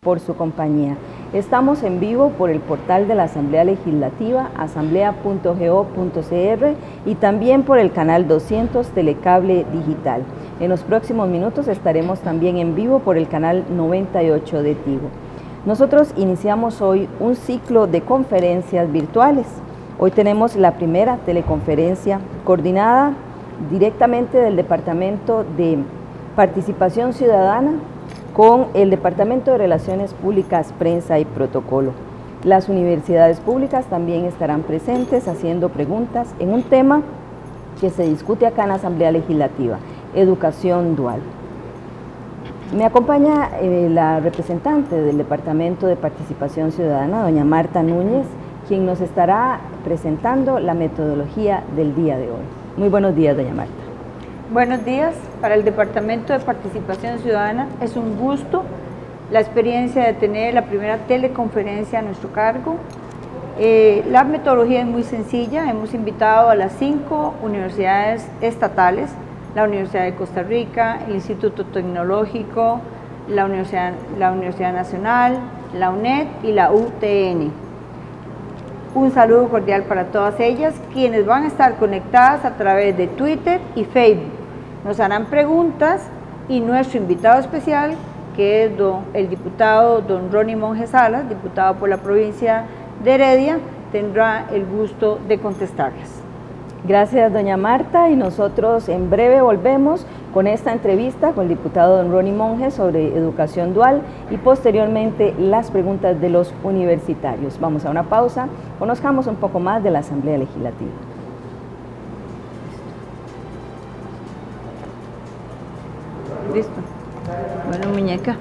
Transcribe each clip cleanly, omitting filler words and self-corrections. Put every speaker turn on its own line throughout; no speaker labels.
Por su compañía. Estamos en vivo por el portal de la Asamblea Legislativa, asamblea.go.cr, y también por el canal 200 Telecable Digital. En los próximos minutos estaremos también en vivo por el canal 98 de Tigo. Nosotros iniciamos hoy un ciclo de conferencias virtuales. Hoy tenemos la primera teleconferencia coordinada directamente del Departamento de Participación Ciudadana con el Departamento de Relaciones Públicas, Prensa y Protocolo. Las universidades públicas también estarán presentes haciendo preguntas en un tema que se discute acá en la Asamblea Legislativa, educación dual. Me acompaña la representante del Departamento de Participación Ciudadana, doña Marta Núñez, quien nos estará presentando la metodología del día de hoy. Muy buenos días, doña Marta.
Buenos días. Para el Departamento de Participación Ciudadana es un gusto la experiencia de tener la primera teleconferencia a nuestro cargo. La metodología es muy sencilla. Hemos invitado a las 5 universidades estatales, la Universidad de Costa Rica, el Instituto Tecnológico, la Universidad Nacional, la UNED y la UTN. Un saludo cordial para todas ellas, quienes van a estar conectadas a través de Twitter y Facebook. Nos harán preguntas y nuestro invitado especial, que es el diputado don Ronnie Monge Salas, diputado por la provincia de Heredia, tendrá el gusto de contestarles.
Gracias, doña Marta, y nosotros en breve volvemos con esta entrevista con el diputado don Ronnie Monge sobre educación dual y posteriormente las preguntas de los universitarios. Vamos a una pausa, conozcamos un poco más de la Asamblea Legislativa.
Listo. Bueno, muñeca.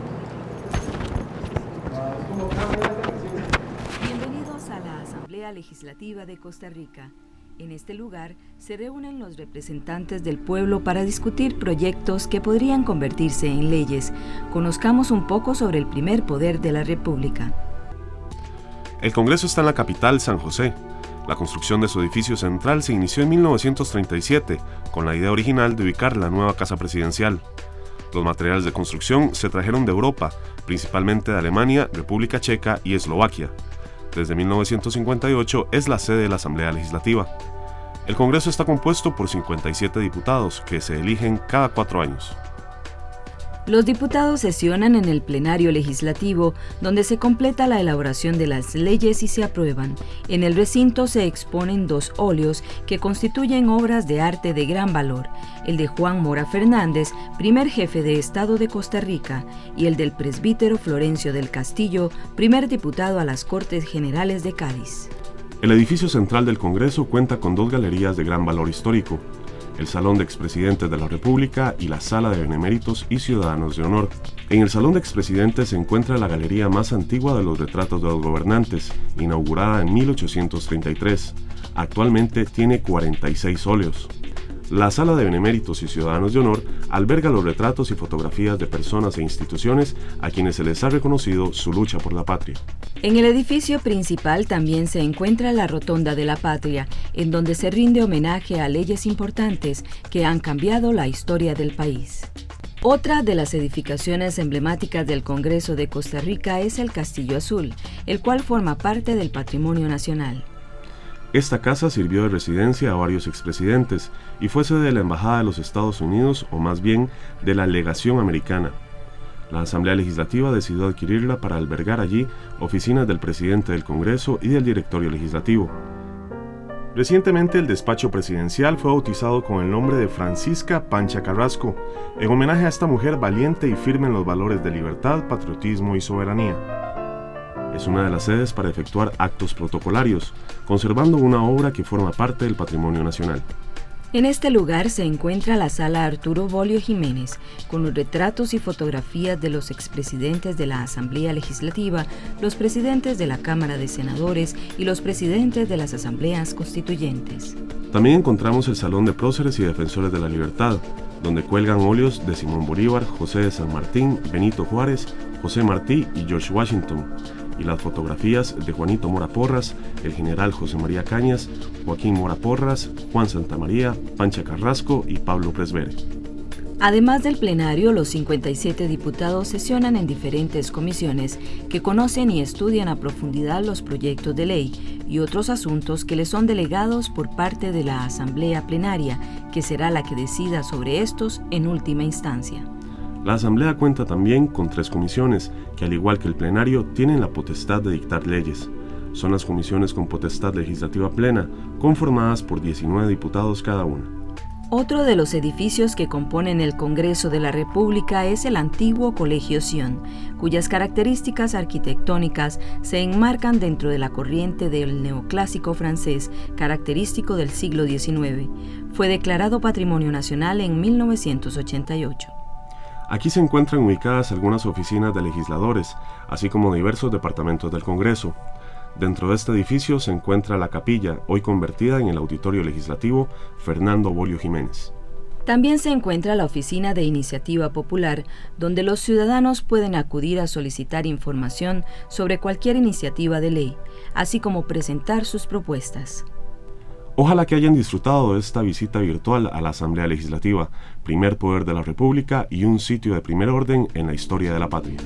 Bienvenidos a la Asamblea Legislativa de Costa Rica. En este lugar se reúnen los representantes del pueblo para discutir proyectos que podrían convertirse en leyes. Conozcamos un poco sobre el primer poder de la República.
El Congreso está en la capital, San José. La construcción de su edificio central se inició en 1937, con la idea original de ubicar la nueva casa presidencial. Los materiales de construcción se trajeron de Europa, principalmente de Alemania, República Checa y Eslovaquia. Desde 1958 es la sede de la Asamblea Legislativa. El Congreso está compuesto por 57 diputados que se eligen cada 4 años.
Los diputados sesionan en el plenario legislativo, donde se completa la elaboración de las leyes y se aprueban. En el recinto se exponen 2 óleos que constituyen obras de arte de gran valor, el de Juan Mora Fernández, primer jefe de Estado de Costa Rica, y el del presbítero Florencio del Castillo, primer diputado a las Cortes Generales de Cádiz.
El edificio central del Congreso cuenta con 2 galerías de gran valor histórico: el Salón de Expresidentes de la República y la Sala de Beneméritos y Ciudadanos de Honor. En el Salón de Expresidentes se encuentra la galería más antigua de los retratos de los gobernantes, inaugurada en 1833. Actualmente tiene 46 óleos. La Sala de Beneméritos y Ciudadanos de Honor alberga los retratos y fotografías de personas e instituciones a quienes se les ha reconocido su lucha por la patria.
En el edificio principal también se encuentra la Rotonda de la Patria, en donde se rinde homenaje a leyes importantes que han cambiado la historia del país. Otra de las edificaciones emblemáticas del Congreso de Costa Rica es el Castillo Azul, el cual forma parte del Patrimonio Nacional.
Esta casa sirvió de residencia a varios expresidentes y fue sede de la Embajada de los Estados Unidos, o más bien de la Legación Americana. La Asamblea Legislativa decidió adquirirla para albergar allí oficinas del presidente del Congreso y del directorio legislativo. Recientemente el despacho presidencial fue bautizado con el nombre de Francisca Pancha Carrasco, en homenaje a esta mujer valiente y firme en los valores de libertad, patriotismo y soberanía. Es una de las sedes para efectuar actos protocolarios, conservando una obra que forma parte del patrimonio nacional.
En este lugar se encuentra la Sala Arturo Bolio Jiménez, con los retratos y fotografías de los expresidentes de la Asamblea Legislativa, los presidentes de la Cámara de Senadores y los presidentes de las Asambleas Constituyentes.
También encontramos el Salón de Próceres y Defensores de la Libertad, donde cuelgan óleos de Simón Bolívar, José de San Martín, Benito Juárez, José Martí y George Washington, y las fotografías de Juanito Mora Porras, el general José María Cañas, Joaquín Mora Porras, Juan Santamaría, Pancha Carrasco y Pablo Presbere.
Además del plenario, los 57 diputados sesionan en diferentes comisiones que conocen y estudian a profundidad los proyectos de ley y otros asuntos que les son delegados por parte de la Asamblea Plenaria, que será la que decida sobre estos en última instancia.
La Asamblea cuenta también con 3 comisiones que, al igual que el plenario, tienen la potestad de dictar leyes. Son las comisiones con potestad legislativa plena, conformadas por 19 diputados cada una.
Otro de los edificios que componen el Congreso de la República es el antiguo Colegio Sion, cuyas características arquitectónicas se enmarcan dentro de la corriente del neoclásico francés, característico del siglo XIX. Fue declarado Patrimonio Nacional en 1988.
Aquí se encuentran ubicadas algunas oficinas de legisladores, así como diversos departamentos del Congreso. Dentro de este edificio se encuentra la capilla, hoy convertida en el Auditorio Legislativo Fernando Bolio Jiménez.
También se encuentra la Oficina de Iniciativa Popular, donde los ciudadanos pueden acudir a solicitar información sobre cualquier iniciativa de ley, así como presentar sus propuestas.
Ojalá que hayan disfrutado de esta visita virtual a la Asamblea Legislativa, primer poder de la República y un sitio de primer orden en la historia de la patria.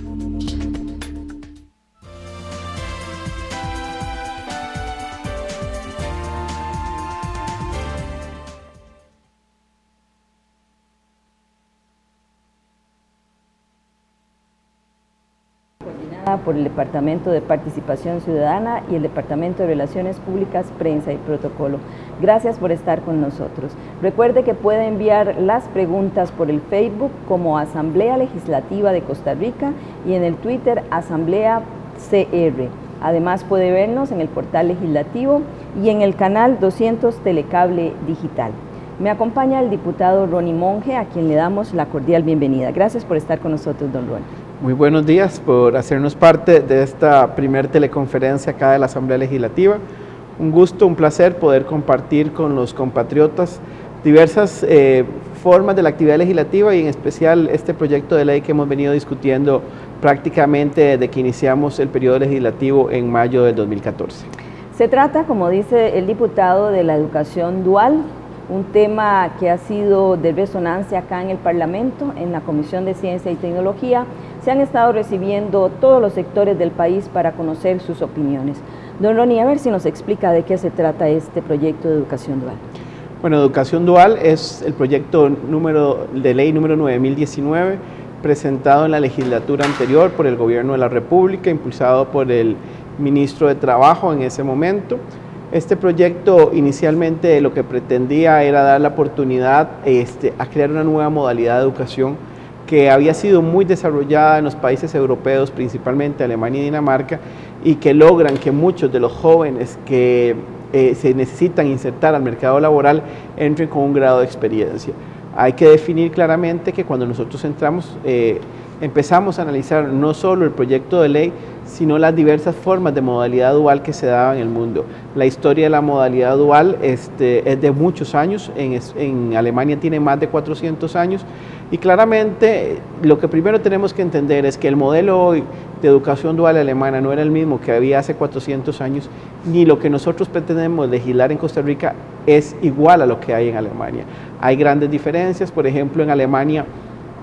Por el Departamento de Participación Ciudadana y el Departamento de Relaciones Públicas, Prensa y Protocolo. Gracias por estar con nosotros. Recuerde que puede enviar las preguntas por el Facebook como Asamblea Legislativa de Costa Rica y en el Twitter Asamblea CR. Además puede vernos en el portal legislativo y en el canal 200 Telecable Digital. Me acompaña el diputado Ronnie Monge, a quien le damos la cordial bienvenida. Gracias por estar con nosotros, don Ronnie.
Muy buenos días, por hacernos parte de esta primer teleconferencia acá de la Asamblea Legislativa. Un gusto, un placer poder compartir con los compatriotas diversas formas de la actividad legislativa y en especial este proyecto de ley que hemos venido discutiendo prácticamente desde que iniciamos el periodo legislativo en mayo del 2014.
Se trata, como dice el diputado, de la educación dual, un tema que ha sido de resonancia acá en el Parlamento, en la Comisión de Ciencia y Tecnología. Se han estado recibiendo todos los sectores del país para conocer sus opiniones. Don Ronnie, a ver si nos explica de qué se trata este proyecto de educación dual.
Bueno, educación dual es el proyecto de ley número 9019, presentado en la legislatura anterior por el Gobierno de la República, impulsado por el ministro de Trabajo en ese momento. Este proyecto inicialmente lo que pretendía era dar la oportunidad a crear una nueva modalidad de educación que había sido muy desarrollada en los países europeos, principalmente Alemania y Dinamarca, y que logran que muchos de los jóvenes que se necesitan insertar al mercado laboral entren con un grado de experiencia. Hay que definir claramente que cuando nosotros empezamos a analizar no solo el proyecto de ley, sino las diversas formas de modalidad dual que se daban en el mundo. La historia de la modalidad dual es de muchos años, en Alemania tiene más de 400 años, y claramente lo que primero tenemos que entender es que el modelo hoy de educación dual alemana no era el mismo que había hace 400 años, ni lo que nosotros pretendemos legislar en Costa Rica es igual a lo que hay en Alemania. Hay grandes diferencias, por ejemplo, en Alemania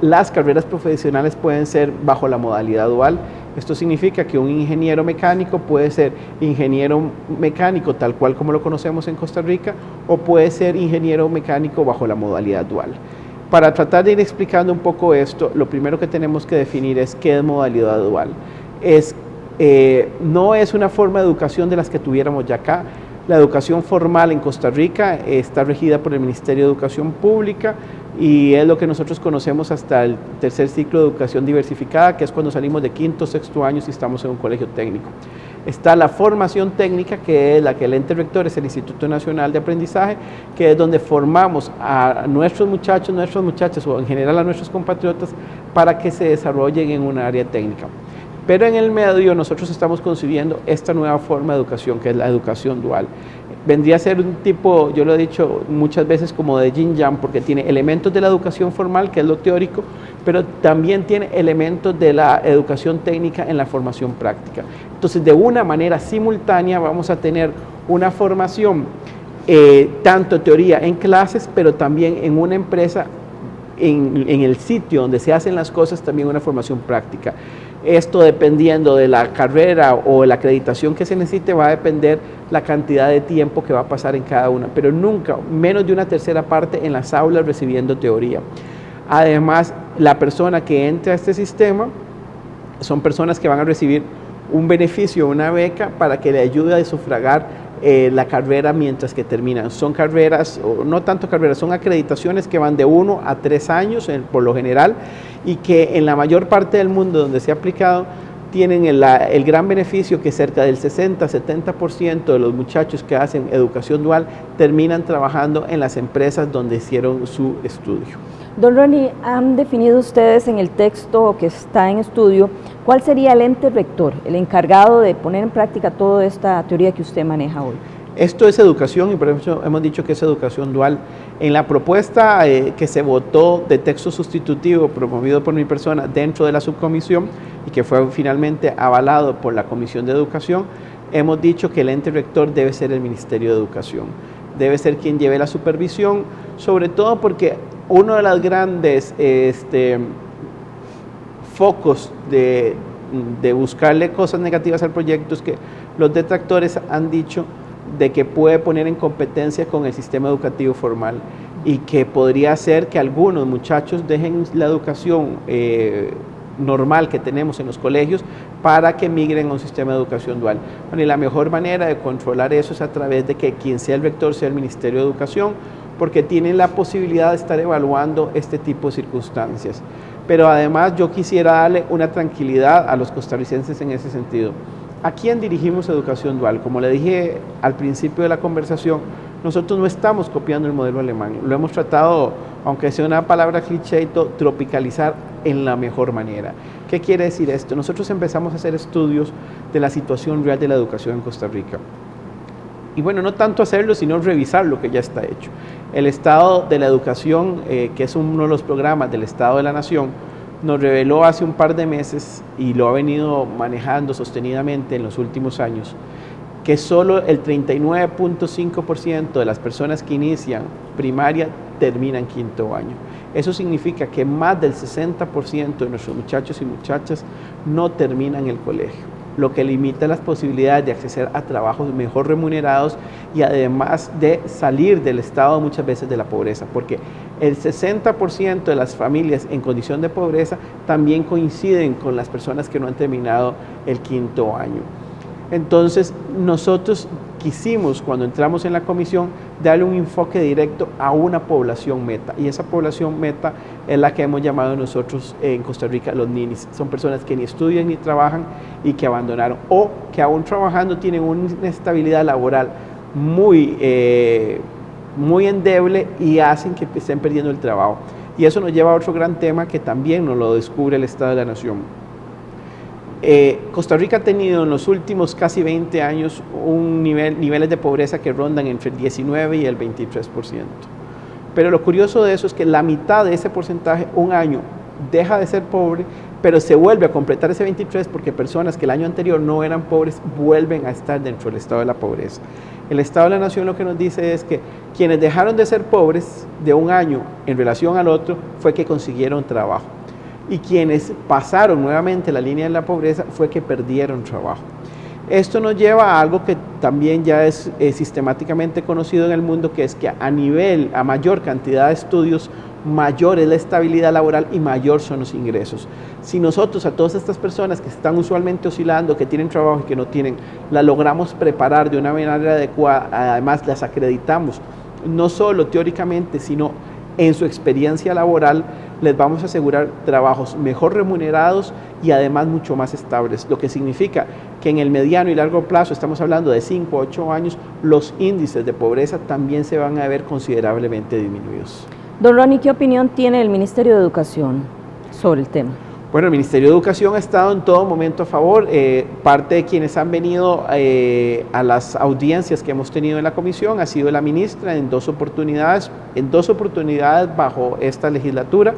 Las carreras profesionales pueden ser bajo la modalidad dual. Esto significa que un ingeniero mecánico puede ser ingeniero mecánico tal cual como lo conocemos en Costa Rica, o puede ser ingeniero mecánico bajo la modalidad dual. Para tratar de ir explicando un poco esto, lo primero que tenemos que definir es qué es modalidad dual. No es una forma de educación de las que tuviéramos ya acá. La educación formal en Costa Rica está regida por el Ministerio de Educación Pública y es lo que nosotros conocemos hasta el tercer ciclo de educación diversificada, que es cuando salimos de quinto, sexto años y estamos en un colegio técnico. Está la formación técnica, que es la que el ente rector es el Instituto Nacional de Aprendizaje, que es donde formamos a nuestros muchachos, nuestras muchachas o en general a nuestros compatriotas para que se desarrollen en un área técnica. Pero en el medio nosotros estamos concibiendo esta nueva forma de educación, que es la educación dual. Vendría a ser un tipo, yo lo he dicho muchas veces, como de yin yang, porque tiene elementos de la educación formal, que es lo teórico, pero también tiene elementos de la educación técnica en la formación práctica. Entonces, de una manera simultánea vamos a tener una formación, tanto teoría en clases, pero también en una empresa, en el sitio donde se hacen las cosas, también una formación práctica. Esto, dependiendo de la carrera o la acreditación que se necesite, va a depender la cantidad de tiempo que va a pasar en cada una, pero nunca menos de una tercera parte en las aulas recibiendo teoría. Además, la persona que entre a este sistema son personas que van a recibir un beneficio, una beca, para que le ayude a sufragar la carrera mientras que terminan. Son carreras, o no tanto carreras, son acreditaciones que van de 1 a 3 años por lo general, y que en la mayor parte del mundo donde se ha aplicado tienen el gran beneficio que cerca del 60-70% de los muchachos que hacen educación dual terminan trabajando en las empresas donde hicieron su estudio.
Don Ronnie, han definido ustedes en el texto que está en estudio cuál sería el ente rector, el encargado de poner en práctica toda esta teoría que usted maneja hoy.
Esto es educación y por eso hemos dicho que es educación dual. En la propuesta que se votó de texto sustitutivo promovido por mi persona dentro de la subcomisión y que fue finalmente avalado por la Comisión de Educación, hemos dicho que el ente rector debe ser el Ministerio de Educación. Debe ser quien lleve la supervisión, sobre todo porque uno de los grandes focos de buscarle cosas negativas al proyecto es que los detractores han dicho de que puede poner en competencia con el sistema educativo formal y que podría hacer que algunos muchachos dejen la educación normal que tenemos en los colegios para que migren a un sistema de educación dual. Bueno, y la mejor manera de controlar eso es a través de que quien sea el rector sea el Ministerio de Educación, porque tienen la posibilidad de estar evaluando este tipo de circunstancias. Pero además yo quisiera darle una tranquilidad a los costarricenses en ese sentido. ¿A quién dirigimos educación dual? Como le dije al principio de la conversación, nosotros no estamos copiando el modelo alemán, lo hemos tratado, aunque sea una palabra cliché, tropicalizar en la mejor manera. ¿Qué quiere decir esto? Nosotros empezamos a hacer estudios de la situación real de la educación en Costa Rica. Y bueno, no tanto hacerlo, sino revisar lo que ya está hecho. El Estado de la Educación, que es uno de los programas del Estado de la Nación, nos reveló hace un par de meses, y lo ha venido manejando sostenidamente en los últimos años, que solo el 39.5% de las personas que inician primaria terminan quinto año. Eso significa que más del 60% de nuestros muchachos y muchachas no terminan el colegio, lo que limita las posibilidades de acceder a trabajos mejor remunerados y además de salir del estado muchas veces de la pobreza, porque el 60% de las familias en condición de pobreza también coinciden con las personas que no han terminado el quinto año. Entonces, nosotros quisimos, cuando entramos en la comisión, darle un enfoque directo a una población meta, y esa población meta es la que hemos llamado nosotros en Costa Rica los ninis. Son personas que ni estudian ni trabajan y que abandonaron, o que aún trabajando tienen una inestabilidad laboral muy endeble y hacen que estén perdiendo el trabajo. Y eso nos lleva a otro gran tema que también nos lo descubre el Estado de la Nación. Costa Rica ha tenido en los últimos casi 20 años niveles de pobreza que rondan entre el 19 y el 23%. Pero lo curioso de eso es que la mitad de ese porcentaje, un año, deja de ser pobre, pero se vuelve a completar ese 23 porque personas que el año anterior no eran pobres vuelven a estar dentro del estado de la pobreza. El Estado de la Nación lo que nos dice es que quienes dejaron de ser pobres de un año en relación al otro fue que consiguieron trabajo. Y quienes pasaron nuevamente la línea de la pobreza fue que perdieron trabajo. Esto nos lleva a algo que también ya es sistemáticamente conocido en el mundo, que es que a mayor cantidad de estudios, mayor es la estabilidad laboral y mayor son los ingresos. Si nosotros a todas estas personas que están usualmente oscilando, que tienen trabajo y que no tienen, las logramos preparar de una manera adecuada, además las acreditamos, no solo teóricamente, sino en su experiencia laboral, les vamos a asegurar trabajos mejor remunerados y además mucho más estables, lo que significa que en el mediano y largo plazo, estamos hablando de 5 a 8 años, los índices de pobreza también se van a ver considerablemente disminuidos.
Don Ronnie, ¿qué opinión tiene el Ministerio de Educación sobre el tema?
Bueno, el Ministerio de Educación ha estado en todo momento a favor. Parte de quienes han venido a las audiencias que hemos tenido en la comisión ha sido la ministra en dos oportunidades bajo esta legislatura,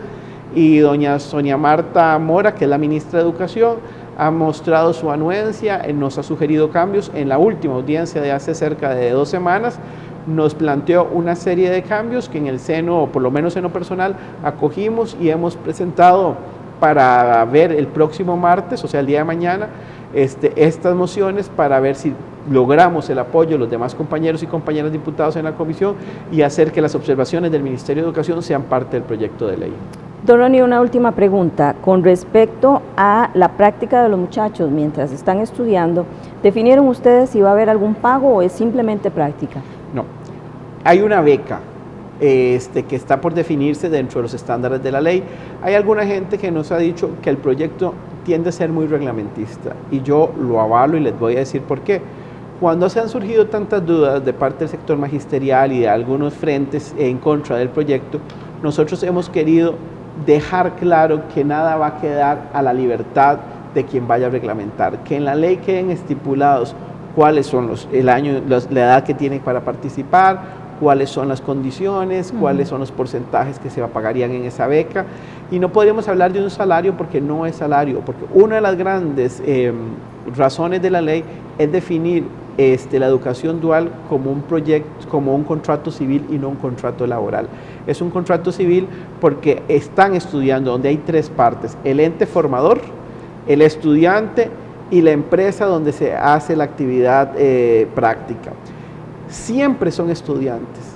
y doña Sonia Marta Mora, que es la ministra de Educación, ha mostrado su anuencia, nos ha sugerido cambios. En la última audiencia de hace cerca de 2 semanas, nos planteó una serie de cambios que en el seno, o por lo menos en lo personal, acogimos y hemos presentado para ver el próximo martes, o sea, el día de mañana, estas mociones para ver si logramos el apoyo de los demás compañeros y compañeras diputados en la comisión y hacer que las observaciones del Ministerio de Educación sean parte del proyecto de ley.
Don Ronnie, una última pregunta. Con respecto a la práctica de los muchachos mientras están estudiando, ¿definieron ustedes si va a haber algún pago o es simplemente práctica?
No, hay una beca que está por definirse dentro de los estándares de la ley. Hay alguna gente que nos ha dicho que el proyecto tiende a ser muy reglamentista y yo lo avalo y les voy a decir por qué. Cuando se han surgido tantas dudas de parte del sector magisterial y de algunos frentes en contra del proyecto, nosotros hemos querido dejar claro que nada va a quedar a la libertad de quien vaya a reglamentar, que en la ley queden estipulados cuáles son la edad que tienen para participar, cuáles son las condiciones, cuáles son los porcentajes que se pagarían en esa beca, y no podríamos hablar de un salario porque no es salario, porque una de las grandes razones de la ley es definir la educación dual como un proyecto, como un contrato civil y no un contrato laboral. Es un contrato civil porque están estudiando, donde hay 3 partes: el ente formador, el estudiante y la empresa donde se hace la actividad práctica. Siempre son estudiantes.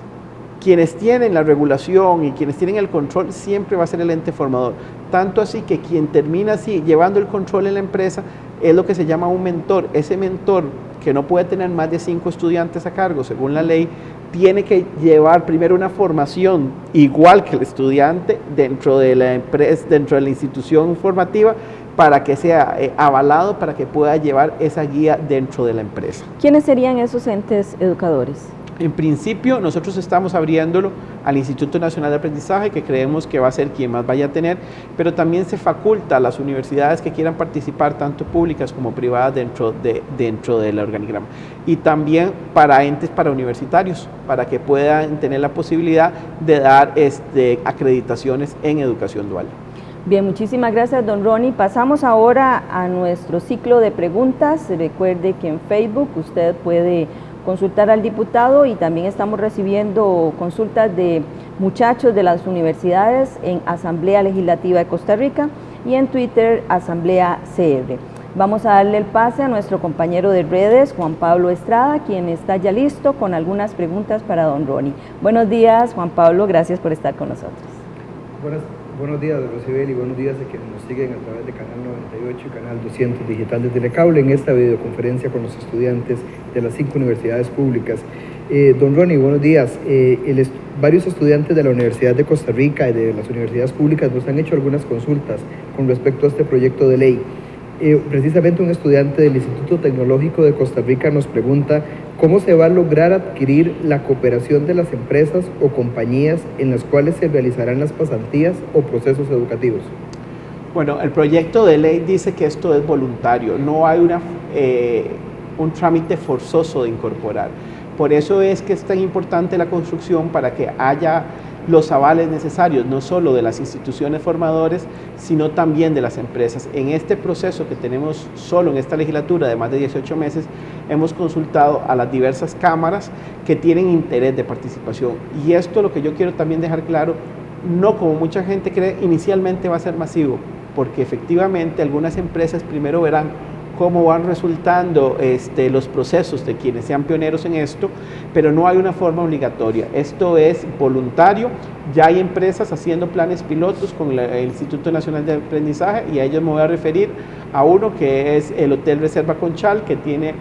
Quienes tienen la regulación y quienes tienen el control siempre va a ser el ente formador. Tanto así que quien termina así llevando el control en la empresa es lo que se llama un mentor. Ese mentor, que no puede tener más de 5 estudiantes a cargo según la ley, tiene que llevar primero una formación igual que el estudiante dentro de la empresa, dentro de la institución formativa, para que sea avalado, para que pueda llevar esa guía dentro de la empresa.
¿Quiénes serían esos entes educadores?
En principio, nosotros estamos abriéndolo al Instituto Nacional de Aprendizaje, que creemos que va a ser quien más vaya a tener, pero también se faculta a las universidades que quieran participar, tanto públicas como privadas, dentro del organigrama. Y también para entes parauniversitarios, para que puedan tener la posibilidad de dar acreditaciones en educación dual.
Bien, muchísimas gracias, don Ronnie. Pasamos ahora a nuestro ciclo de preguntas. Recuerde que en Facebook usted puede consultar al diputado y también estamos recibiendo consultas de muchachos de las universidades en Asamblea Legislativa de Costa Rica y en Twitter Asamblea CR. Vamos a darle el pase a nuestro compañero de redes, Juan Pablo Estrada, quien está ya listo con algunas preguntas para don Ronnie. Buenos días, Juan Pablo, gracias por estar con nosotros.
Buenos días, Rosibel, y buenos días a quienes nos siguen a través de Canal 98 y Canal 200 Digital de Telecable en esta videoconferencia con los estudiantes de las 5 universidades públicas. Don Ronnie, buenos días. Varios estudiantes de la Universidad de Costa Rica y de las universidades públicas nos han hecho algunas consultas con respecto a este proyecto de ley. Precisamente un estudiante del Instituto Tecnológico de Costa Rica nos pregunta cómo se va a lograr adquirir la cooperación de las empresas o compañías en las cuales se realizarán las pasantías o procesos educativos.
Bueno, el proyecto de ley dice que esto es voluntario, no hay un trámite forzoso de incorporar. Por eso es que es tan importante la construcción, para que haya los avales necesarios, no solo de las instituciones formadoras, sino también de las empresas. En este proceso que tenemos solo en esta legislatura de más de 18 meses, hemos consultado a las diversas cámaras que tienen interés de participación. Y esto, lo que yo quiero también dejar claro, no como mucha gente cree, inicialmente va a ser masivo, porque efectivamente algunas empresas primero verán cómo van resultando los procesos de quienes sean pioneros en esto, pero no hay una forma obligatoria. Esto es voluntario. Ya hay empresas haciendo planes pilotos con el Instituto Nacional de Aprendizaje, y a ellos me voy a referir a uno que es el Hotel Reserva Conchal, que tiene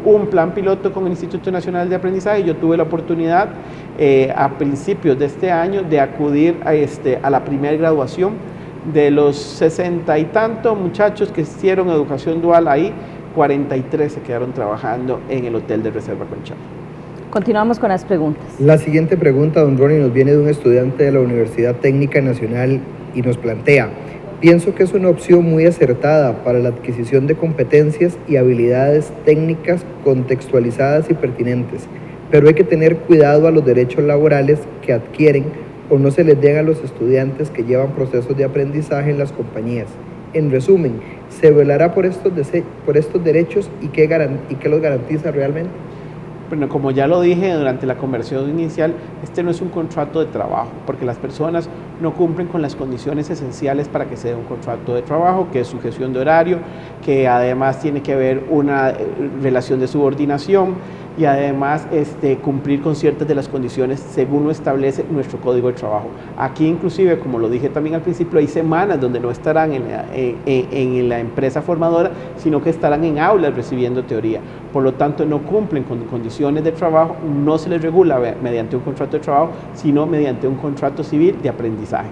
un plan piloto con el Instituto Nacional de Aprendizaje. Yo tuve la oportunidad a principios de este año de acudir a la primera graduación. De los 60 y tantos muchachos que hicieron educación dual ahí, 43 se quedaron trabajando en el Hotel de Reserva Conchal.
Continuamos con las preguntas.
La siguiente pregunta, don Ronnie, nos viene de un estudiante de la Universidad Técnica Nacional y nos plantea: pienso que es una opción muy acertada para la adquisición de competencias y habilidades técnicas contextualizadas y pertinentes, pero hay que tener cuidado a los derechos laborales que adquieren o no se les den a los estudiantes que llevan procesos de aprendizaje en las compañías. En resumen, ¿se velará por estos derechos y qué los garantiza realmente?
Bueno, como ya lo dije durante la conversación inicial, este no es un contrato de trabajo, porque las personas no cumplen con las condiciones esenciales para que se dé un contrato de trabajo, que es sujeción de horario, que además tiene que haber una relación de subordinación, y además cumplir con ciertas de las condiciones según lo establece nuestro Código de Trabajo. Aquí inclusive, como lo dije también al principio, hay semanas donde no estarán en la empresa formadora, sino que estarán en aulas recibiendo teoría. Por lo tanto, no cumplen con condiciones de trabajo, no se les regula mediante un contrato de trabajo, sino mediante un contrato civil de aprendizaje.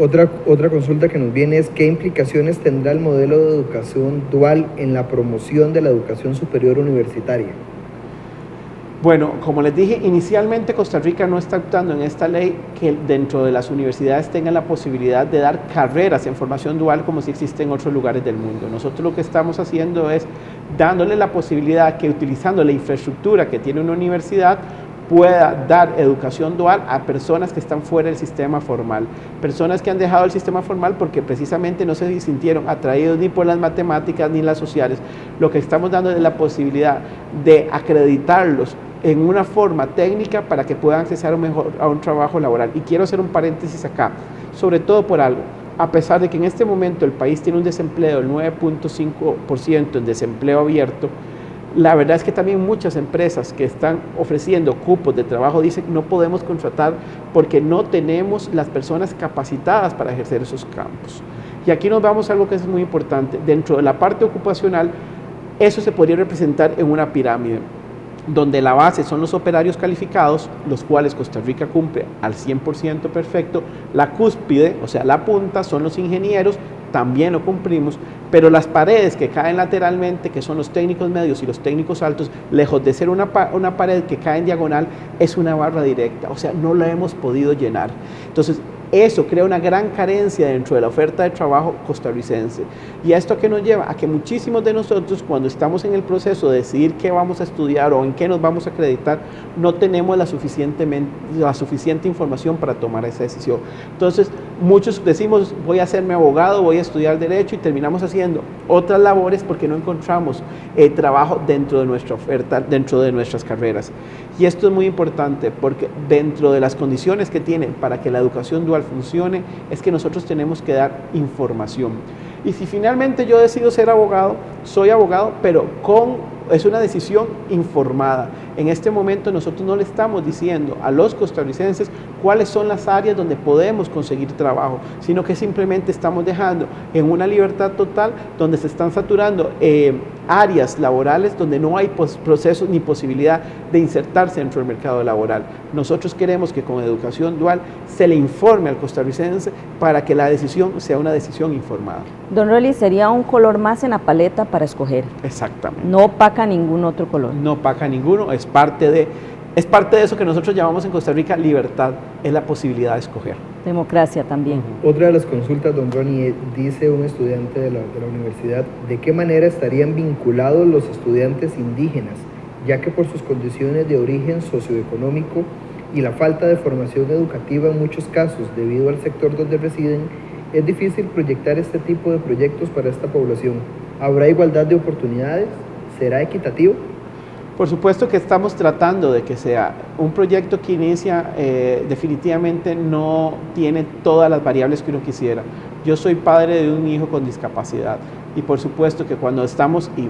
Otra consulta que nos viene es: ¿qué implicaciones tendrá el modelo de educación dual en la promoción de la educación superior universitaria?
Bueno, como les dije, inicialmente Costa Rica no está optando en esta ley que dentro de las universidades tengan la posibilidad de dar carreras en formación dual como si existe en otros lugares del mundo. Nosotros lo que estamos haciendo es dándole la posibilidad que, utilizando la infraestructura que tiene una universidad, pueda dar educación dual a personas que están fuera del sistema formal, personas que han dejado el sistema formal porque precisamente no se sintieron atraídos ni por las matemáticas ni las sociales. Lo que estamos dando es la posibilidad de acreditarlos en una forma técnica para que puedan acceder a un trabajo laboral. Y quiero hacer un paréntesis acá, sobre todo por algo. A pesar de que en este momento el país tiene un desempleo del 9.5% en desempleo abierto, la verdad es que también muchas empresas que están ofreciendo cupos de trabajo dicen no podemos contratar porque no tenemos las personas capacitadas para ejercer esos campos. Y aquí nos vamos a algo que es muy importante. Dentro de la parte ocupacional, eso se podría representar en una pirámide, donde la base son los operarios calificados, los cuales Costa Rica cumple al 100% perfecto. La cúspide, o sea, la punta, son los ingenieros, también lo cumplimos, pero las paredes que caen lateralmente, que son los técnicos medios y los técnicos altos, lejos de ser una pared que cae en diagonal, es una barra directa, o sea, no la hemos podido llenar. Entonces, eso crea una gran carencia dentro de la oferta de trabajo costarricense. ¿Y a esto qué nos lleva? A que muchísimos de nosotros, cuando estamos en el proceso de decidir qué vamos a estudiar o en qué nos vamos a acreditar, no tenemos la suficiente información para tomar esa decisión. Entonces, muchos decimos, voy a hacerme abogado, voy a estudiar Derecho, y terminamos haciendo otras labores porque no encontramos trabajo dentro de nuestra oferta, dentro de nuestras carreras. Y esto es muy importante porque dentro de las condiciones que tienen para que la educación dual funcione, es que nosotros tenemos que dar información. Y si finalmente yo decido ser abogado, soy abogado, pero es una decisión informada. En este momento nosotros no le estamos diciendo a los costarricenses cuáles son las áreas donde podemos conseguir trabajo, sino que simplemente estamos dejando en una libertad total donde se están saturando áreas laborales donde no hay procesos ni posibilidad de insertarse dentro del mercado laboral. Nosotros queremos que con educación dual se le informe al costarricense para que la decisión sea una decisión informada.
Don Rolly, sería un color más en la paleta para escoger.
Exactamente.
No opaca ningún otro color.
No opaca ninguno, es parte de eso que nosotros llamamos en Costa Rica libertad, es la posibilidad de escoger.
Democracia también.
Otra de las consultas, don Ronnie, dice un estudiante de la universidad: ¿de qué manera estarían vinculados los estudiantes indígenas, ya que por sus condiciones de origen socioeconómico y la falta de formación educativa en muchos casos debido al sector donde residen, es difícil proyectar este tipo de proyectos para esta población. ¿Habrá igualdad de oportunidades? ¿Será equitativo?
Por supuesto que estamos tratando de que sea un proyecto que inicia, definitivamente no tiene todas las variables que uno quisiera. Yo soy padre de un hijo con discapacidad y por supuesto que cuando estamos, y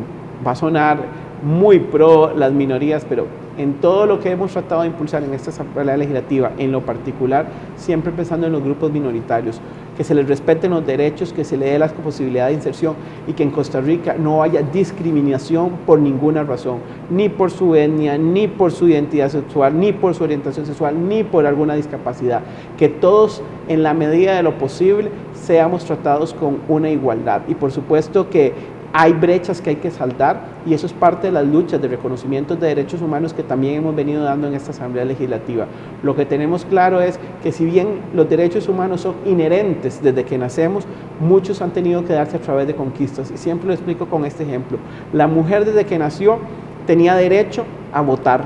va a sonar muy pro las minorías, pero en todo lo que hemos tratado de impulsar en esta Asamblea Legislativa, en lo particular, siempre pensando en los grupos minoritarios, que se les respeten los derechos, que se les dé la posibilidad de inserción y que en Costa Rica no haya discriminación por ninguna razón, ni por su etnia, ni por su identidad sexual, ni por su orientación sexual, ni por alguna discapacidad, que todos en la medida de lo posible seamos tratados con una igualdad y por supuesto que hay brechas que hay que saldar y eso es parte de las luchas de reconocimiento de derechos humanos que también hemos venido dando en esta Asamblea Legislativa. Lo que tenemos claro es que si bien los derechos humanos son inherentes desde que nacemos, muchos han tenido que darse a través de conquistas y siempre lo explico con este ejemplo. La mujer desde que nació tenía derecho a votar,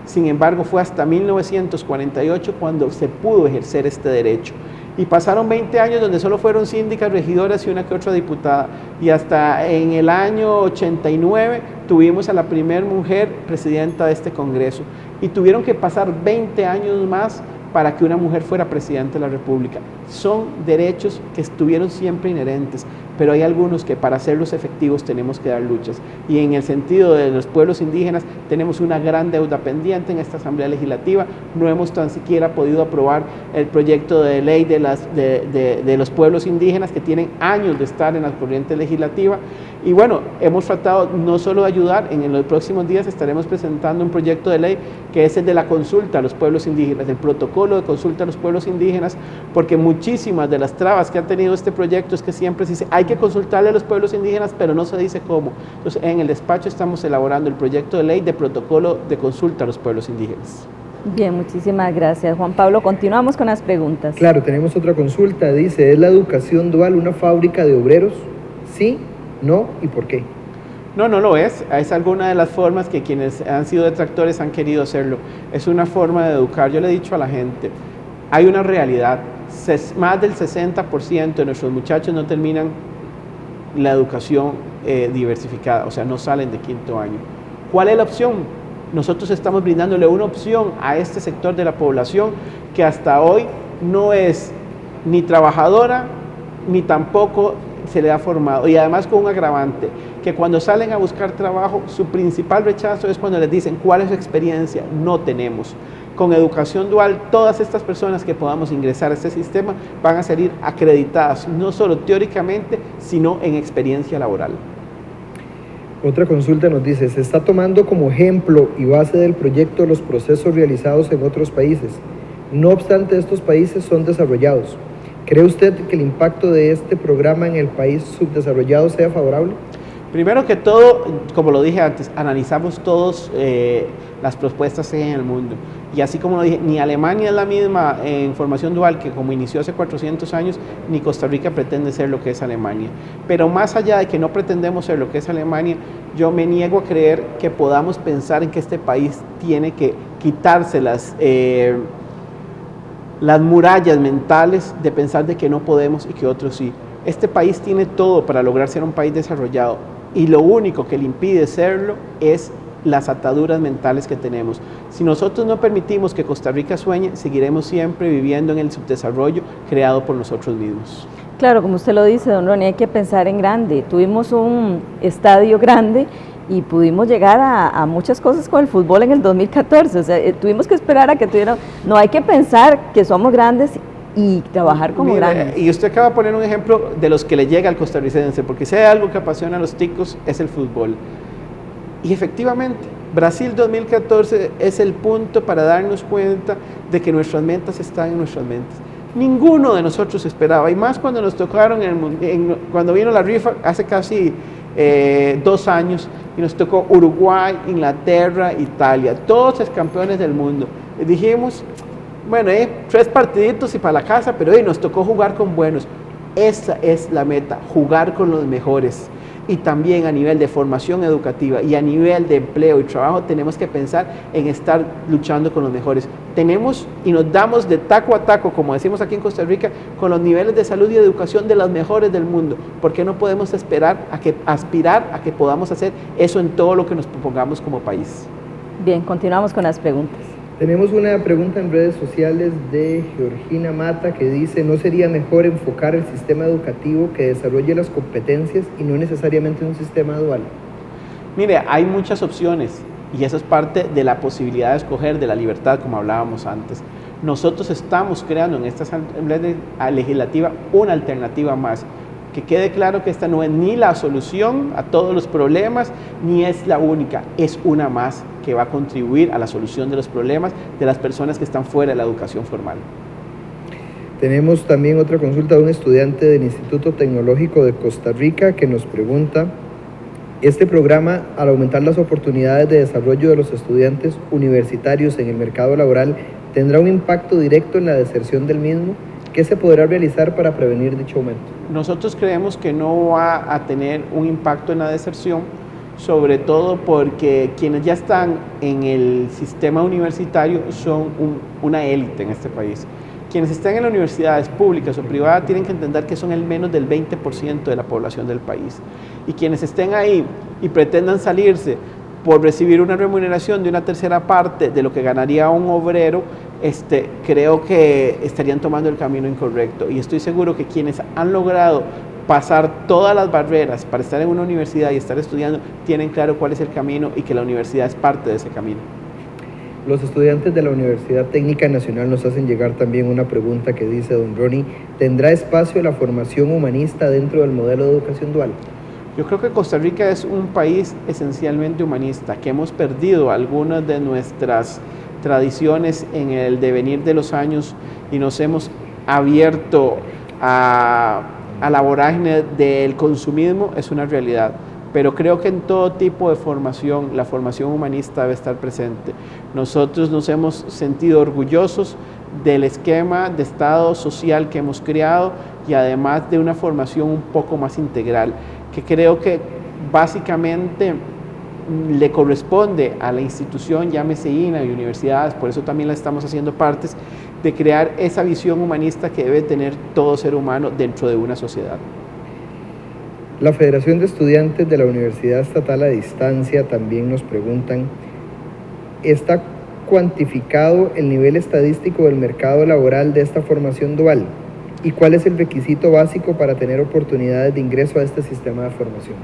sin embargo fue hasta 1948 cuando se pudo ejercer este derecho. Y pasaron 20 años donde solo fueron síndicas, regidoras y una que otra diputada. Y hasta en el año 89 tuvimos a la primera mujer presidenta de este Congreso. Y tuvieron que pasar 20 años más para que una mujer fuera presidenta de la República. Son derechos que estuvieron siempre inherentes, pero hay algunos que para hacerlos efectivos tenemos que dar luchas. Y en el sentido de los pueblos indígenas tenemos una gran deuda pendiente en esta Asamblea Legislativa. No hemos tan siquiera podido aprobar el proyecto de ley de los pueblos indígenas que tienen años de estar en la corriente legislativa. Y bueno, hemos tratado no solo de ayudar, en los próximos días estaremos presentando un proyecto de ley que es el de la consulta a los pueblos indígenas, el protocolo de consulta a los pueblos indígenas, porque muchísimas de las trabas que ha tenido este proyecto es que siempre se dice hay que consultarle a los pueblos indígenas, pero no se dice cómo. Entonces, en el despacho estamos elaborando el proyecto de ley de protocolo de consulta a los pueblos indígenas.
Bien, muchísimas gracias. Juan Pablo, continuamos con las preguntas.
Claro, tenemos otra consulta. Dice, ¿es la educación dual una fábrica de obreros? ¿Sí? ¿No? ¿Y por qué?
No, no lo es. Es alguna de las formas que quienes han sido detractores han querido hacerlo. Es una forma de educar. Yo le he dicho a la gente, hay una realidad. Más del 60% de nuestros muchachos no terminan la educación diversificada, o sea, no salen de quinto año. ¿Cuál es la opción? Nosotros estamos brindándole una opción a este sector de la población que hasta hoy no es ni trabajadora, ni tampoco se le ha formado, y además con un agravante, que cuando salen a buscar trabajo, su principal rechazo es cuando les dicen ¿cuál es su experiencia? No tenemos. Con educación dual, todas estas personas que podamos ingresar a este sistema van a salir acreditadas, no solo teóricamente, sino en experiencia laboral.
Otra consulta nos dice, se está tomando como ejemplo y base del proyecto los procesos realizados en otros países. No obstante, estos países son desarrollados. ¿Cree usted que el impacto de este programa en el país subdesarrollado sea favorable?
Primero que todo, como lo dije antes, analizamos todas las propuestas que hay en el mundo. Y así como lo dije, ni Alemania es la misma en formación dual que como inició hace 400 años, ni Costa Rica pretende ser lo que es Alemania. Pero más allá de que no pretendemos ser lo que es Alemania, yo me niego a creer que podamos pensar en que este país tiene que quitarse las murallas mentales de pensar de que no podemos y que otros sí. Este país tiene todo para lograr ser un país desarrollado y lo único que le impide serlo es las ataduras mentales que tenemos. Si nosotros no permitimos que Costa Rica sueñe, seguiremos siempre viviendo en el subdesarrollo creado por nosotros mismos.
Claro, como usted lo dice, don Ronnie, hay que pensar en grande. Tuvimos un estadio grande y pudimos llegar a muchas cosas con el fútbol en el 2014, o sea, tuvimos que esperar a que tuvieran, no hay que pensar que somos grandes y trabajar como grandes.
Y usted acaba de poner un ejemplo de los que le llega al costarricense, porque si hay algo que apasiona a los ticos es el fútbol. Y efectivamente, Brasil 2014 es el punto para darnos cuenta de que nuestras metas están en nuestras mentes. Ninguno de nosotros esperaba, y más cuando nos tocaron, cuando vino la rifa hace casi 2 años, y nos tocó Uruguay, Inglaterra, Italia, todos los campeones del mundo. Y dijimos, bueno, 3 partiditos y para la casa, pero nos tocó jugar con buenos. Esa es la meta, jugar con los mejores. Y también a nivel de formación educativa y a nivel de empleo y trabajo tenemos que pensar en estar luchando con los mejores. tenemos y nos damos de taco a taco, como decimos aquí en Costa Rica, con los niveles de salud y educación de los mejores del mundo. ¿Por qué no podemos aspirar a que podamos hacer eso en todo lo que nos propongamos como país?
Bien, continuamos con las preguntas.
Tenemos una pregunta en redes sociales de Georgina Mata que dice: ¿no sería mejor enfocar el sistema educativo que desarrolle las competencias y no necesariamente un sistema dual?
Mire, hay muchas opciones y eso es parte de la posibilidad de escoger, de la libertad, como hablábamos antes. Nosotros estamos creando en esta Asamblea Legislativa una alternativa más. Que quede claro que esta no es ni la solución a todos los problemas, ni es la única, es una más que va a contribuir a la solución de los problemas de las personas que están fuera de la educación formal.
Tenemos también otra consulta de un estudiante del Instituto Tecnológico de Costa Rica que nos pregunta: ¿este programa, al aumentar las oportunidades de desarrollo de los estudiantes universitarios en el mercado laboral, tendrá un impacto directo en la deserción del mismo? ¿Qué se podrá realizar para prevenir dicho aumento?
Nosotros creemos que no va a tener un impacto en la deserción, sobre todo porque quienes ya están en el sistema universitario son una élite en este país. Quienes están en las universidades públicas o privadas tienen que entender que son el menos del 20% de la población del país. Y quienes estén ahí y pretendan salirse por recibir una remuneración de una tercera parte de lo que ganaría un obrero, creo que estarían tomando el camino incorrecto. Y estoy seguro que quienes han logrado pasar todas las barreras para estar en una universidad y estar estudiando, tienen claro cuál es el camino y que la universidad es parte de ese camino.
Los estudiantes de la Universidad Técnica Nacional nos hacen llegar también una pregunta que dice: don Ronnie, ¿tendrá espacio la formación humanista dentro del modelo de educación dual?
Yo creo que Costa Rica es un país esencialmente humanista, que hemos perdido algunas de nuestras tradiciones en el devenir de los años y nos hemos abierto a la vorágine del consumismo. Es una realidad, pero creo que en todo tipo de formación, la formación humanista debe estar presente. Nosotros nos hemos sentido orgullosos del esquema de Estado social que hemos creado y además de una formación un poco más integral, que creo que básicamente le corresponde a la institución, llámese INA y universidades, por eso también la estamos haciendo partes, de crear esa visión humanista que debe tener todo ser humano dentro de una sociedad.
La Federación de Estudiantes de la Universidad Estatal a Distancia también nos preguntan: ¿está cuantificado el nivel estadístico del mercado laboral de esta formación dual? ¿Y cuál es el requisito básico para tener oportunidades de ingreso a este sistema de formación?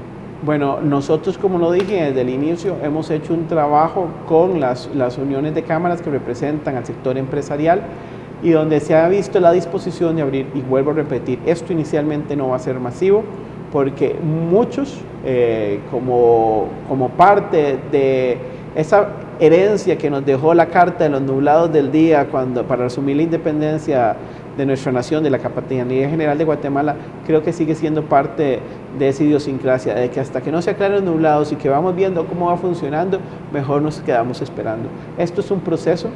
Bueno, nosotros, como lo dije desde el inicio, hemos hecho un trabajo con las uniones de cámaras que representan al sector empresarial y donde se ha visto la disposición de abrir, y vuelvo a repetir, esto inicialmente no va a ser masivo, porque muchos, como parte de esa herencia que nos dejó la Carta de los Nublados del Día para asumir la independencia de nuestra nación, de la Capitanía General de Guatemala, creo que sigue siendo parte de esa idiosincrasia, de que hasta que no se aclaren los nublados y que vamos viendo cómo va funcionando, mejor nos quedamos esperando. Esto es un proceso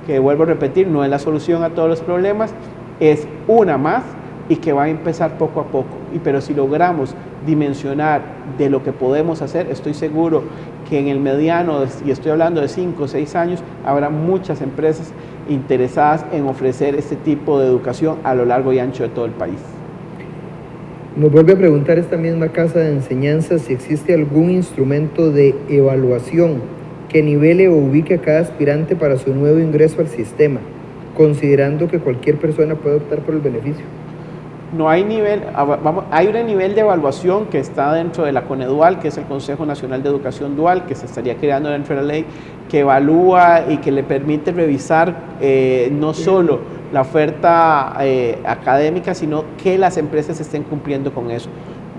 que, vuelvo a repetir, no es la solución a todos los problemas, es una más y que va a empezar poco a poco. Pero si logramos dimensionar de lo que podemos hacer, estoy seguro que en el mediano, y estoy hablando de 5 o 6 años, habrá muchas empresas interesadas en ofrecer este tipo de educación a lo largo y ancho de todo el país.
Nos vuelve a preguntar esta misma casa de enseñanza si existe algún instrumento de evaluación que nivele o ubique a cada aspirante para su nuevo ingreso al sistema, considerando que cualquier persona puede optar por el beneficio.
No hay nivel, hay un nivel de evaluación que está dentro de la CONEDUAL, que es el Consejo Nacional de Educación Dual, que se estaría creando dentro de la ley, que evalúa y que le permite revisar no solo la oferta académica, sino que las empresas estén cumpliendo con eso.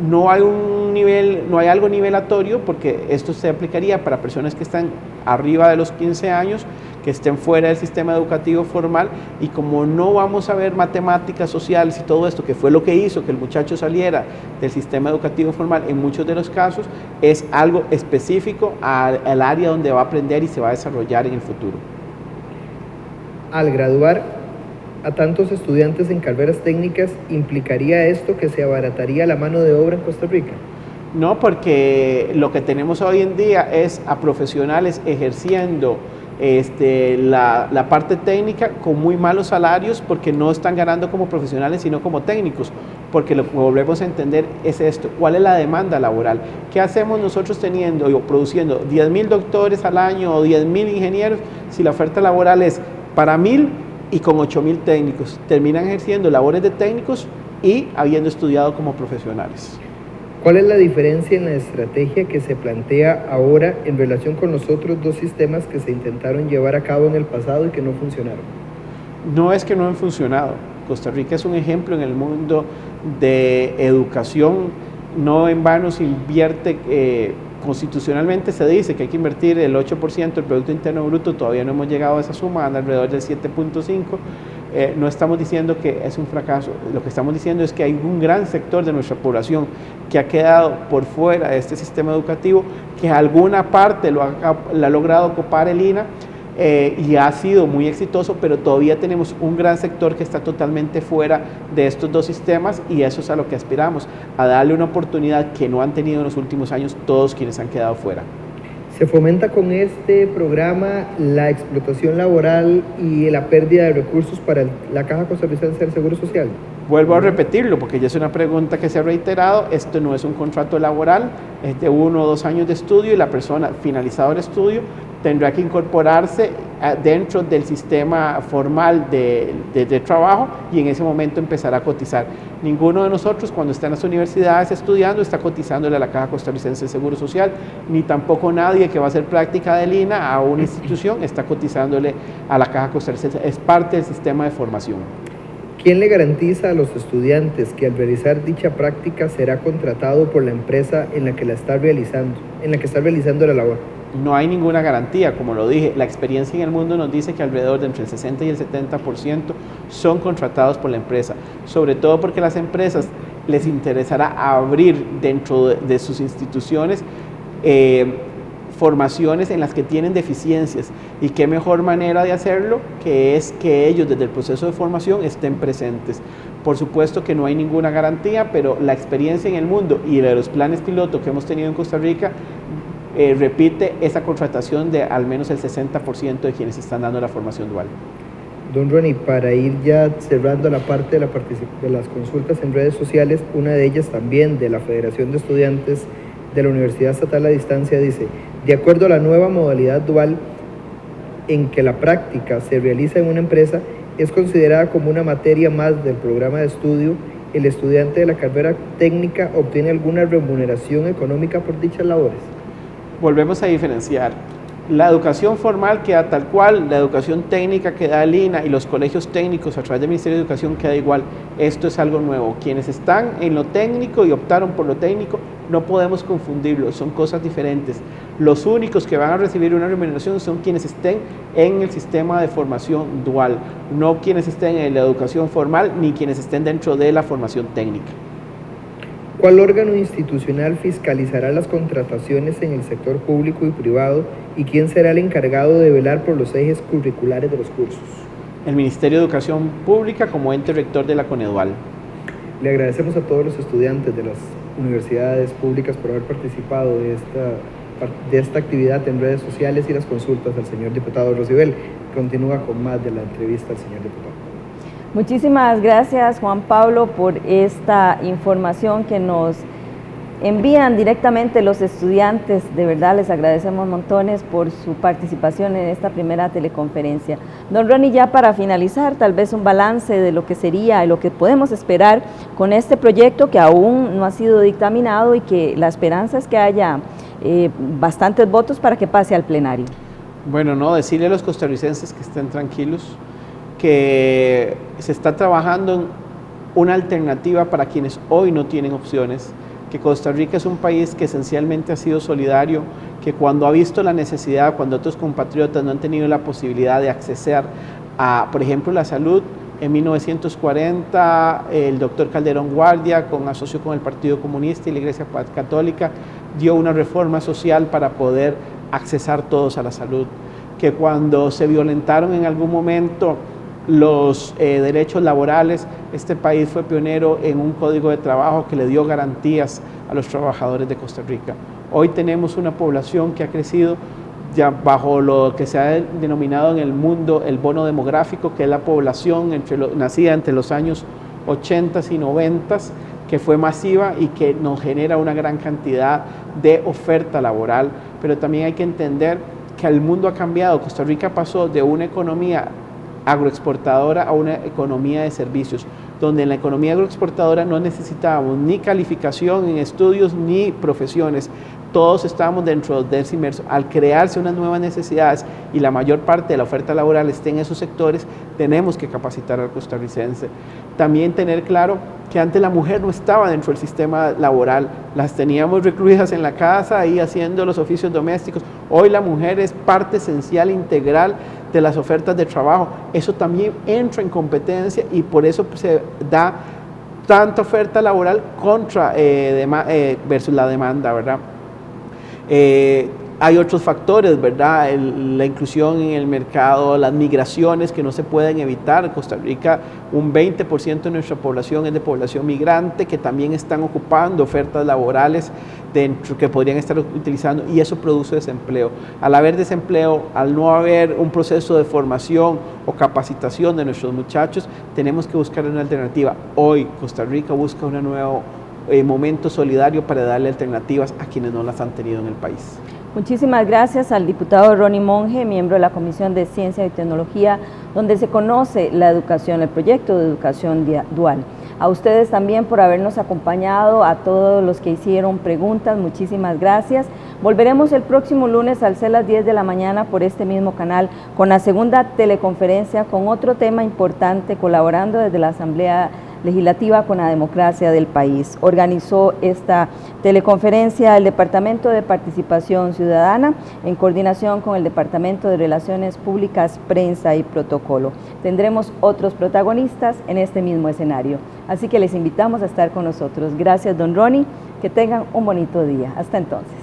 No hay algo nivelatorio, porque esto se aplicaría para personas que están arriba de los 15 años, que estén fuera del sistema educativo formal, y como no vamos a ver matemáticas sociales y todo esto, que fue lo que hizo que el muchacho saliera del sistema educativo formal, en muchos de los casos es algo específico al área donde va a aprender y se va a desarrollar en el futuro.
Al graduar a tantos estudiantes en carreras técnicas, ¿implicaría esto que se abarataría la mano de obra en Costa Rica?
No, porque lo que tenemos hoy en día es a profesionales ejerciendo la parte técnica con muy malos salarios porque no están ganando como profesionales sino como técnicos, porque lo que volvemos a entender es esto: ¿cuál es la demanda laboral? ¿Qué hacemos nosotros teniendo o produciendo 10.000 doctores al año o 10.000 ingenieros si la oferta laboral es para 1.000 y con 8.000 técnicos? Terminan ejerciendo labores de técnicos y habiendo estudiado como profesionales.
¿Cuál es la diferencia en la estrategia que se plantea ahora en relación con los otros dos sistemas que se intentaron llevar a cabo en el pasado y que no funcionaron?
No es que no han funcionado. Costa Rica es un ejemplo en el mundo de educación. No en vano se invierte, constitucionalmente se dice que hay que invertir el 8% del Producto Interno Bruto, todavía no hemos llegado a esa suma, anda alrededor del 7.5%. No estamos diciendo que es un fracaso, lo que estamos diciendo es que hay un gran sector de nuestra población que ha quedado por fuera de este sistema educativo, que alguna parte la ha logrado ocupar el INA y ha sido muy exitoso, pero todavía tenemos un gran sector que está totalmente fuera de estos dos sistemas, y eso es a lo que aspiramos, a darle una oportunidad que no han tenido en los últimos años todos quienes han quedado fuera.
¿Se fomenta con este programa la explotación laboral y la pérdida de recursos para la Caja Costarricense del Seguro Social?
Vuelvo a repetirlo porque ya es una pregunta que se ha reiterado. Esto no es un contrato laboral, es de 1 o 2 años de estudio, y la persona finalizado el estudio tendrá que incorporarse dentro del sistema formal de trabajo, y en ese momento empezará a cotizar. Ninguno de nosotros, cuando está en las universidades estudiando, está cotizándole a la Caja Costarricense de Seguro Social, ni tampoco nadie que va a hacer práctica del INA a una institución está cotizándole a la Caja Costarricense. Es parte del sistema de formación.
¿Quién le garantiza a los estudiantes que al realizar dicha práctica será contratado por la empresa en la que está realizando la labor?
No hay ninguna garantía, como lo dije. La experiencia en el mundo nos dice que alrededor de entre el 60 y el 70% son contratados por la empresa, sobre todo porque a las empresas les interesará abrir dentro de sus instituciones formaciones en las que tienen deficiencias, y qué mejor manera de hacerlo que es que ellos desde el proceso de formación estén presentes. Por supuesto que no hay ninguna garantía, pero la experiencia en el mundo y de los planes piloto que hemos tenido en Costa Rica repite esa contratación de al menos el 60% de quienes están dando la formación dual.
Don Ronnie, para ir ya cerrando la parte de las consultas en redes sociales, una de ellas también de la Federación de Estudiantes de la Universidad Estatal a Distancia dice: de acuerdo a la nueva modalidad dual en que la práctica se realiza en una empresa, es considerada como una materia más del programa de estudio, ¿el estudiante de la carrera técnica obtiene alguna remuneración económica por dichas labores?
Volvemos a diferenciar. La educación formal queda tal cual, la educación técnica que da el INA y los colegios técnicos a través del Ministerio de Educación queda igual. Esto es algo nuevo. Quienes están en lo técnico y optaron por lo técnico, no podemos confundirlos, son cosas diferentes. Los únicos que van a recibir una remuneración son quienes estén en el sistema de formación dual, no quienes estén en la educación formal ni quienes estén dentro de la formación técnica.
¿Cuál órgano institucional fiscalizará las contrataciones en el sector público y privado, y quién será el encargado de velar por los ejes curriculares de los cursos?
El Ministerio de Educación Pública como ente rector de la Conedual.
Le agradecemos a todos los estudiantes de las universidades públicas por haber participado de esta actividad en redes sociales y las consultas al señor diputado Rosibel. Continúa con más de la entrevista al señor diputado.
Muchísimas gracias, Juan Pablo, por esta información que nos envían directamente los estudiantes. De verdad les agradecemos montones por su participación en esta primera teleconferencia. Don Ronnie, ya para finalizar, tal vez un balance de lo que sería y lo que podemos esperar con este proyecto que aún no ha sido dictaminado, y que la esperanza es que haya bastantes votos para que pase al plenario.
Bueno, no, decirle a los costarricenses que estén tranquilos, que se está trabajando en una alternativa para quienes hoy no tienen opciones, que Costa Rica es un país que esencialmente ha sido solidario, que cuando ha visto la necesidad, cuando otros compatriotas no han tenido la posibilidad de acceder a, por ejemplo, la salud, en 1940 el doctor Calderón Guardia, asoció con el Partido Comunista y la Iglesia Católica, dio una reforma social para poder accesar todos a la salud, que cuando se violentaron en algún momento los derechos laborales, este país fue pionero en un código de trabajo que le dio garantías a los trabajadores de Costa Rica. Hoy tenemos una población que ha crecido ya bajo lo que se ha denominado en el mundo el bono demográfico, que es la población nacida entre los años 80 y 90, que fue masiva y que nos genera una gran cantidad de oferta laboral. Pero también hay que entender que el mundo ha cambiado. Costa Rica pasó de una economía agroexportadora a una economía de servicios, donde en la economía agroexportadora no necesitábamos ni calificación en estudios ni profesiones. Todos estábamos dentro del inmerso. Al crearse unas nuevas necesidades y la mayor parte de la oferta laboral esté en esos sectores, tenemos que capacitar al costarricense. También tener claro que antes la mujer no estaba dentro del sistema laboral, las teníamos recluidas en la casa ahí haciendo los oficios domésticos. Hoy la mujer es parte esencial, integral de las ofertas de trabajo. Eso también entra en competencia y por eso se da tanta oferta laboral contra versus la demanda, ¿verdad? Hay otros factores, ¿verdad? La inclusión en el mercado, las migraciones que no se pueden evitar. En Costa Rica, un 20% de nuestra población es de población migrante, que también están ocupando ofertas laborales dentro que podrían estar utilizando, y eso produce desempleo. Al haber desempleo, al no haber un proceso de formación o capacitación de nuestros muchachos, tenemos que buscar una alternativa. Hoy Costa Rica busca un nuevo momento solidario para darle alternativas a quienes no las han tenido en el país.
Muchísimas gracias al diputado Ronnie Monge, miembro de la Comisión de Ciencia y Tecnología, donde se conoce la educación, el proyecto de educación dual. A ustedes también por habernos acompañado, a todos los que hicieron preguntas, muchísimas gracias. Volveremos el próximo lunes al ser las 10 de la mañana por este mismo canal con la segunda teleconferencia con otro tema importante, colaborando desde la Asamblea Legislativa con la democracia del país. Organizó esta teleconferencia el Departamento de Participación Ciudadana en coordinación con el Departamento de Relaciones Públicas, Prensa y Protocolo. Tendremos otros protagonistas en este mismo escenario, así que les invitamos a estar con nosotros. Gracias, don Ronnie, que tengan un bonito día. Hasta entonces.